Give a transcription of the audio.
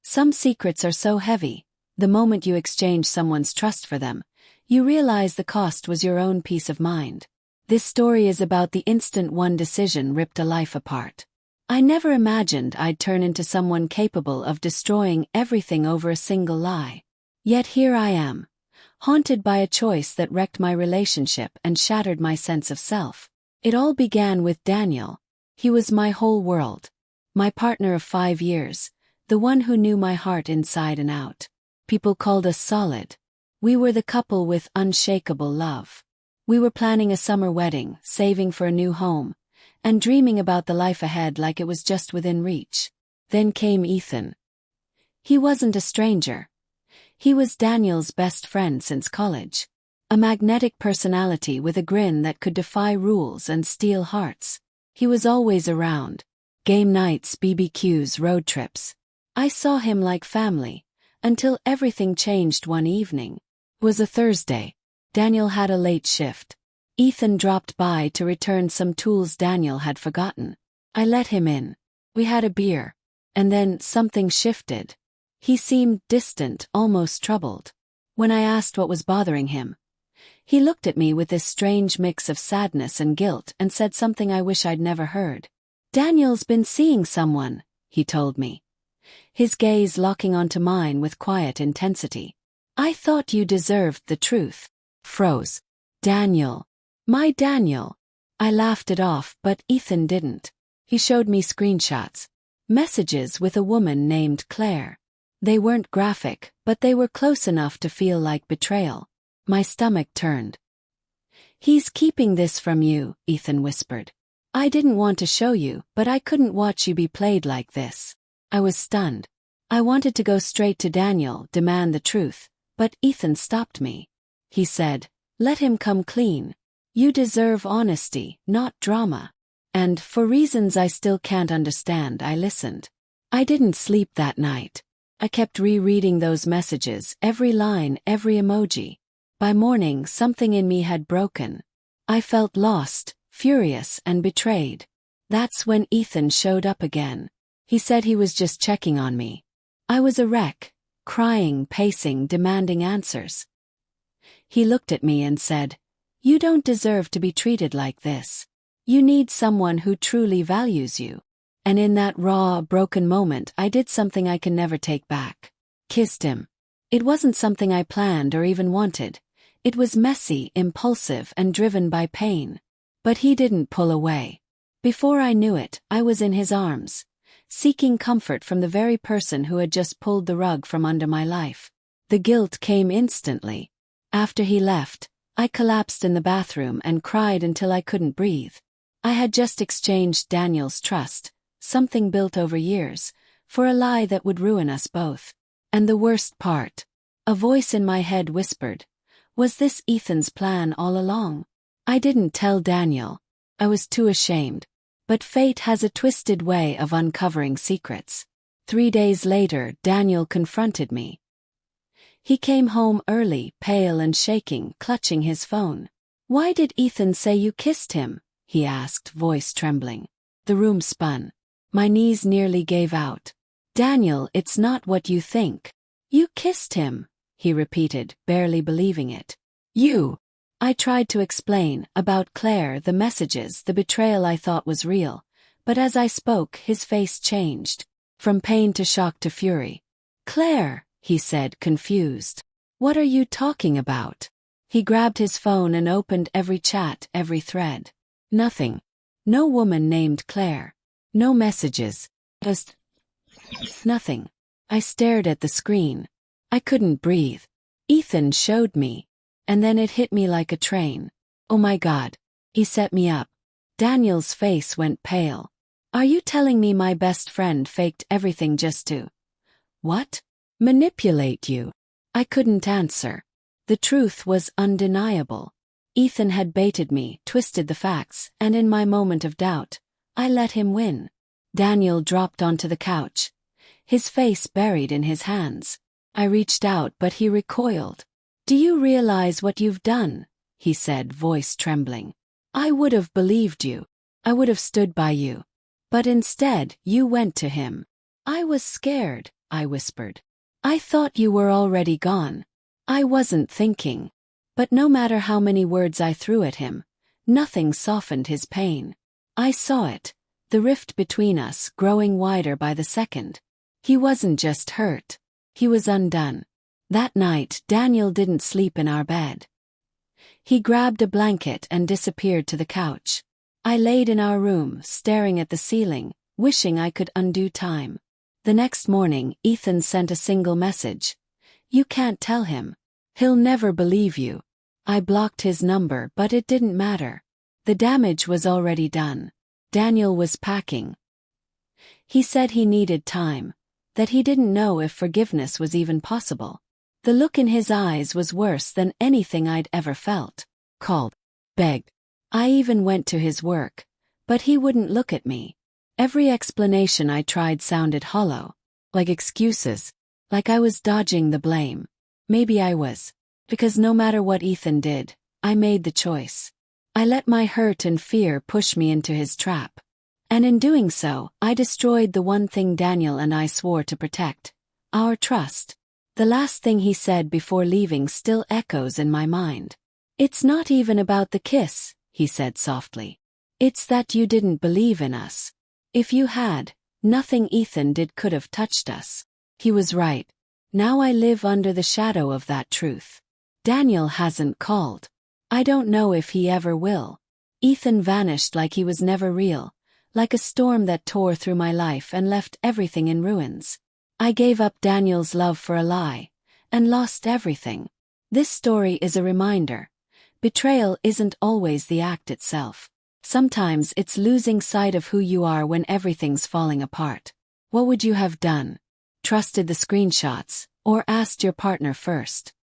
Some secrets are so heavy, the moment you exchange someone's trust for them, you realize the cost was your own peace of mind. This story is about the instant one decision ripped a life apart. I never imagined I'd turn into someone capable of destroying everything over a single lie. Yet here I am, haunted by a choice that wrecked my relationship and shattered my sense of self. It all began with Daniel. He was my whole world. My partner of 5 years, the one who knew my heart inside and out. People called us solid. We were the couple with unshakable love. We were planning a summer wedding, saving for a new home, and dreaming about the life ahead like it was just within reach. Then came Ethan. He wasn't a stranger. He was Daniel's best friend since college. A magnetic personality with a grin that could defy rules and steal hearts. He was always around. Game nights, BBQs, road trips. I saw him like family, until everything changed one evening. It was a Thursday. Daniel had a late shift. Ethan dropped by to return some tools Daniel had forgotten. I let him in. We had a beer. And then something shifted. He seemed distant, almost troubled. When I asked what was bothering him, he looked at me with this strange mix of sadness and guilt and said something I wish I'd never heard. "Daniel's been seeing someone," he told me, his gaze locking onto mine with quiet intensity. "I thought you deserved the truth." Froze. Daniel. My Daniel. I laughed it off, but Ethan didn't. He showed me screenshots. Messages with a woman named Claire. They weren't graphic, but they were close enough to feel like betrayal. My stomach turned. "He's keeping this from you," Ethan whispered. "I didn't want to show you, but I couldn't watch you be played like this." I was stunned. I wanted to go straight to Daniel, demand the truth, but Ethan stopped me. He said, "Let him come clean. You deserve honesty, not drama." And, for reasons I still can't understand, I listened. I didn't sleep that night. I kept rereading those messages, every line, every emoji. By morning, something in me had broken. I felt lost, furious, and betrayed. That's when Ethan showed up again. He said he was just checking on me. I was a wreck, crying, pacing, demanding answers. He looked at me and said, "You don't deserve to be treated like this. You need someone who truly values you." And in that raw, broken moment, I did something I can never take back. Kissed him. It wasn't something I planned or even wanted. It was messy, impulsive, and driven by pain. But he didn't pull away. Before I knew it, I was in his arms, seeking comfort from the very person who had just pulled the rug from under my life. The guilt came instantly. After he left, I collapsed in the bathroom and cried until I couldn't breathe. I had just exchanged Daniel's trust, something built over years, for a lie that would ruin us both. And the worst part, a voice in my head whispered, was this Ethan's plan all along? I didn't tell Daniel. I was too ashamed. But fate has a twisted way of uncovering secrets. 3 days later, Daniel confronted me. He came home early, pale and shaking, clutching his phone. "Why did Ethan say you kissed him?" he asked, voice trembling. The room spun. My knees nearly gave out. "Daniel, it's not what you think." "You kissed him," he repeated, barely believing it. "You." I tried to explain, about Claire, the messages, the betrayal I thought was real, but as I spoke, his face changed. From pain to shock to fury. "Claire," he said, confused. "What are you talking about?" He grabbed his phone and opened every chat, every thread. Nothing. No woman named Claire. No messages. Just nothing. I stared at the screen. I couldn't breathe. Ethan showed me. And then it hit me like a train. Oh my God. He set me up. Daniel's face went pale. "Are you telling me my best friend faked everything just to... what? Manipulate you?" I couldn't answer. The truth was undeniable. Ethan had baited me, twisted the facts, and in my moment of doubt, I let him win. Daniel dropped onto the couch, his face buried in his hands. I reached out, but he recoiled. "Do you realize what you've done?" he said, voice trembling. "I would have believed you. I would have stood by you. But instead, you went to him." I was scared. I whispered. I thought you were already gone. I wasn't thinking. But no matter how many words I threw at him, nothing softened his pain. I saw it, the rift between us growing wider by the second. He wasn't just hurt. He was undone. That night, Daniel didn't sleep in our bed. He grabbed a blanket and disappeared to the couch. I laid in our room, staring at the ceiling, wishing I could undo time. The next morning, Ethan sent a single message. You can't tell him. He'll never believe you. I blocked his number, but it didn't matter. The damage was already done. Daniel was packing. He said he needed time, that he didn't know if forgiveness was even possible. The look in his eyes was worse than anything I'd ever felt. Called. Begged. I even went to his work, but he wouldn't look at me. Every explanation I tried sounded hollow, like excuses, like I was dodging the blame. Maybe I was, because no matter what Ethan did, I made the choice. I let my hurt and fear push me into his trap. And in doing so, I destroyed the one thing Daniel and I swore to protect: our trust. The last thing he said before leaving still echoes in my mind. It's not even about the kiss, he said softly. It's that you didn't believe in us. If you had, nothing Ethan did could have touched us. He was right. Now I live under the shadow of that truth. Daniel hasn't called. I don't know if he ever will. Ethan vanished like he was never real, like a storm that tore through my life and left everything in ruins. I gave up Daniel's love for a lie, and lost everything. This story is a reminder. Betrayal isn't always the act itself. Sometimes it's losing sight of who you are when everything's falling apart. What would you have done? Trusted the screenshots, or asked your partner first?